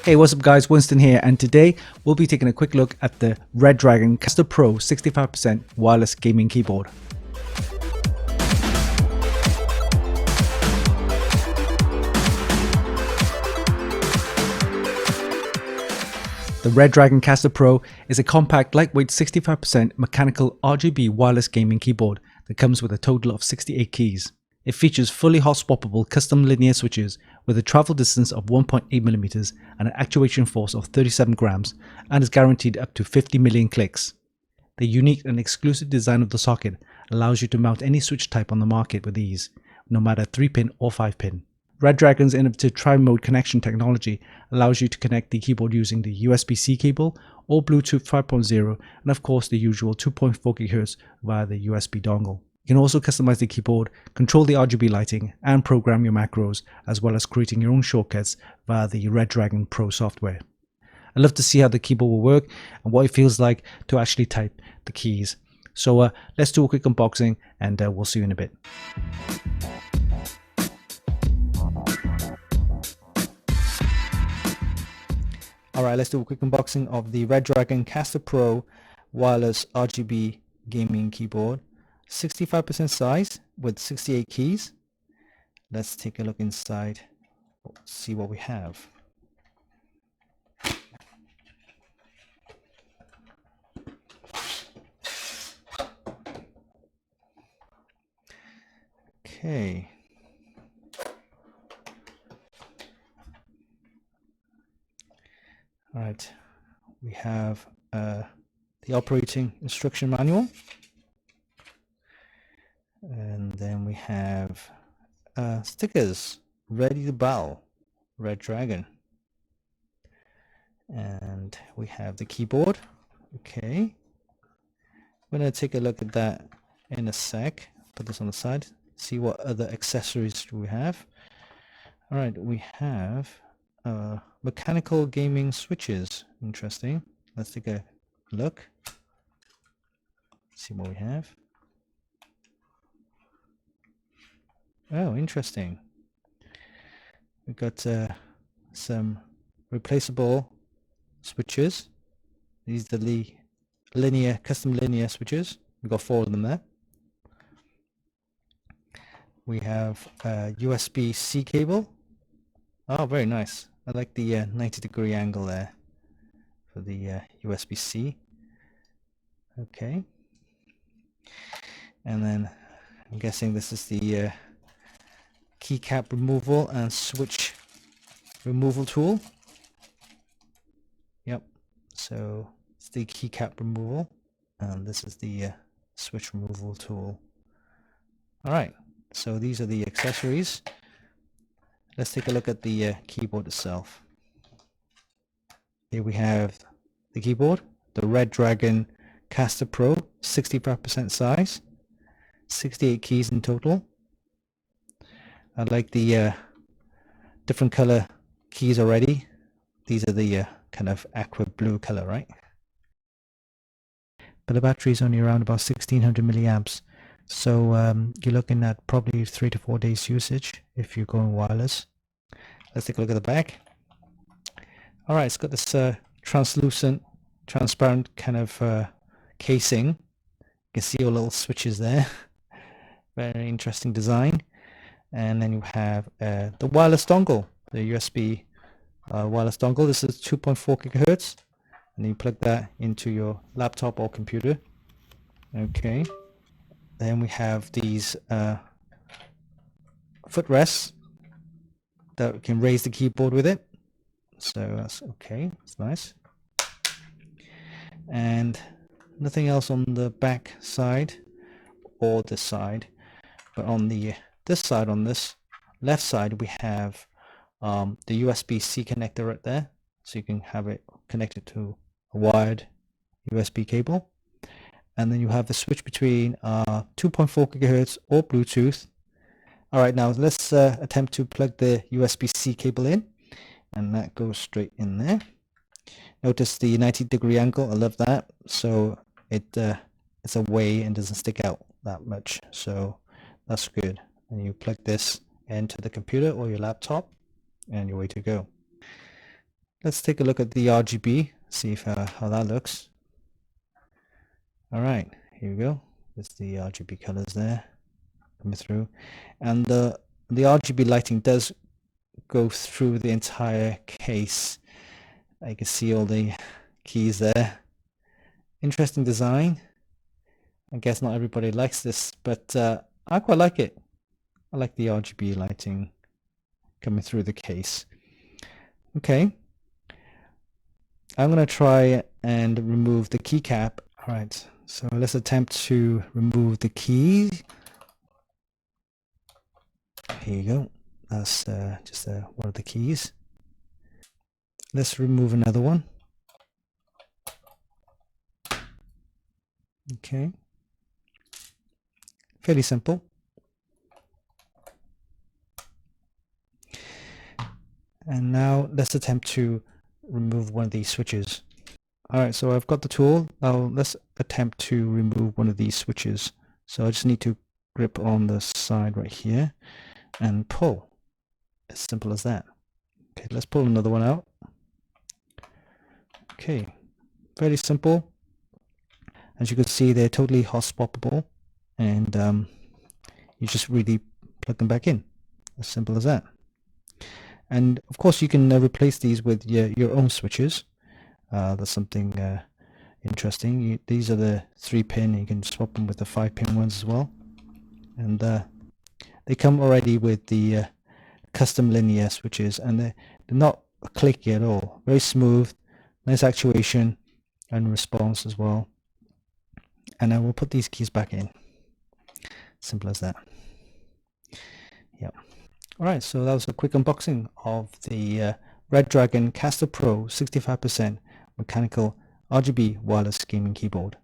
Hey, what's up guys, Winston here, and today we'll be taking a quick look at the REDRAGON Caster Pro 65% wireless gaming keyboard. The REDRAGON Caster Pro is a compact, lightweight 65% mechanical RGB wireless gaming keyboard that comes with a total of 68 keys. It features fully hot-swappable custom linear switches with a travel distance of 1.8mm and an actuation force of 37 grams, and is guaranteed up to 50 million clicks. The unique and exclusive design of the socket allows you to mount any switch type on the market with ease, no matter 3-pin or 5-pin. REDRAGON's innovative tri-mode connection technology allows you to connect the keyboard using the USB-C cable or Bluetooth 5.0, and of course the usual 2.4 GHz via the USB dongle. You can also customize the keyboard, control the RGB lighting, and program your macros, as well as creating your own shortcuts via the REDRAGON Pro software. I'd love to see how the keyboard will work and what it feels like to actually type the keys. So let's do a quick unboxing, and we'll see you in a bit. Alright, let's do a quick unboxing of the REDRAGON Caster Pro wireless RGB gaming keyboard. 65% size with 68 keys. Let's take a look inside, see what we have. Okay. All right, we have the operating instruction manual. And then we have stickers, ready to battle, REDRAGON. And we have the keyboard. Okay, we're going to take a look at that in a sec. Put this on the side, see what other accessories do we have. All right, we have mechanical gaming switches. Interesting. Let's take a look, see what we have. Oh, interesting. We've got some replaceable switches. These are the linear, custom linear switches. We've got 4 of them there. We have a USB-C cable. Oh, very nice. I like the 90-degree angle there for the USB-C. Okay. And then I'm guessing this is the keycap removal and switch removal tool. Yep, so it's the keycap removal, and this is the switch removal tool. Alright, so these are the accessories. Let's take a look at the keyboard itself. Here we have the keyboard, the REDRAGON Caster Pro, 65% size, 68 keys in total. I like the different color keys already. These are the kind of aqua blue color, right? But the battery is only around about 1600 milliamps. So you're looking at probably 3 to 4 days usage if you're going wireless. Let's take a look at the back. All right, it's got this translucent, transparent kind of casing. You can see all little switches there. Very interesting design. And then you have the wireless dongle, the USB wireless dongle. This is 2.4 gigahertz, and you plug that into your laptop or computer. Okay. Then we have these footrests that we can raise the keyboard with it. So that's okay. It's nice. And nothing else on the back side or this side, but on the this side, on this left side, we have the USB-C connector right there, so you can have it connected to a wired USB cable. And then you have the switch between 2.4 gigahertz or Bluetooth. All right, now let's attempt to plug the USB-C cable in, and that goes straight in there. Notice the 90-degree angle. I love that. So it's away and doesn't stick out that much. So that's good. And you plug this into the computer or your laptop, and you're way to go. let's take a look at the RGB, see if how that looks. All right, here we go. There's the RGB colors there coming through, and the RGB lighting does go through the entire case. You can see all the keys there. Interesting design. I guess not everybody likes this, but I quite like it. I like the RGB lighting coming through the case. Okay, I'm going to try and remove the keycap. All right, so let's attempt to remove the key. Here you go. That's just one of the keys. Let's remove another one. Okay, fairly simple. And now let's attempt to remove one of these switches. All right, so I've got the tool. Now let's attempt to remove one of these switches. So I just need to grip on the side right here and pull. As simple as that. Okay, let's pull another one out. Okay, very simple. As you can see, they're totally hot-swappable, and you just really plug them back in. As simple as that. And of course, you can replace these with your own switches. That's something interesting. These are the 3-pin. You can swap them with the 5-pin ones as well. And they come already with the custom linear switches, and they're not clicky at all. Very smooth, nice actuation and response as well. And I will put these keys back in. Simple as that. Yeah. All right, so that was a quick unboxing of the REDRAGON Caster Pro 65% mechanical RGB wireless gaming keyboard.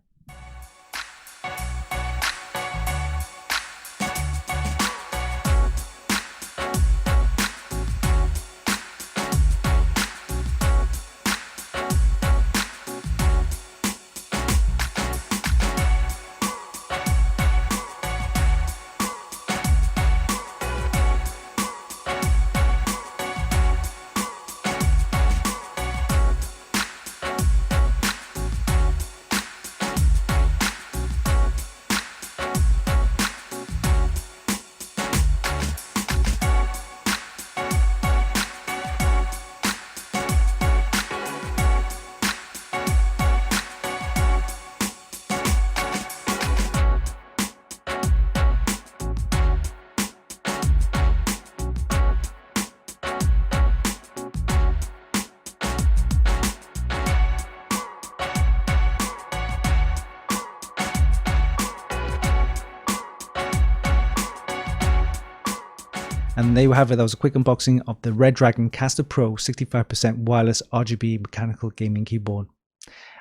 And there you have it. That was a quick unboxing of the REDRAGON Caster Pro 65% wireless RGB mechanical gaming keyboard.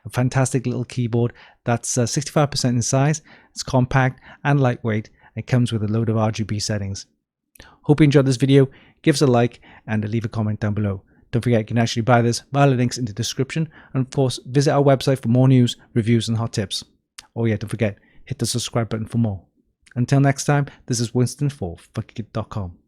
A fantastic little keyboard that's 65% in size. It's compact and lightweight. It comes with a load of RGB settings. Hope you enjoyed this video. Give us a like and leave a comment down below. Don't forget, you can actually buy this via the links in the description. And of course, visit our website for more news, reviews and hot tips. Oh yeah, don't forget, hit the subscribe button for more. Until next time, this is Winston for Funkykit.com.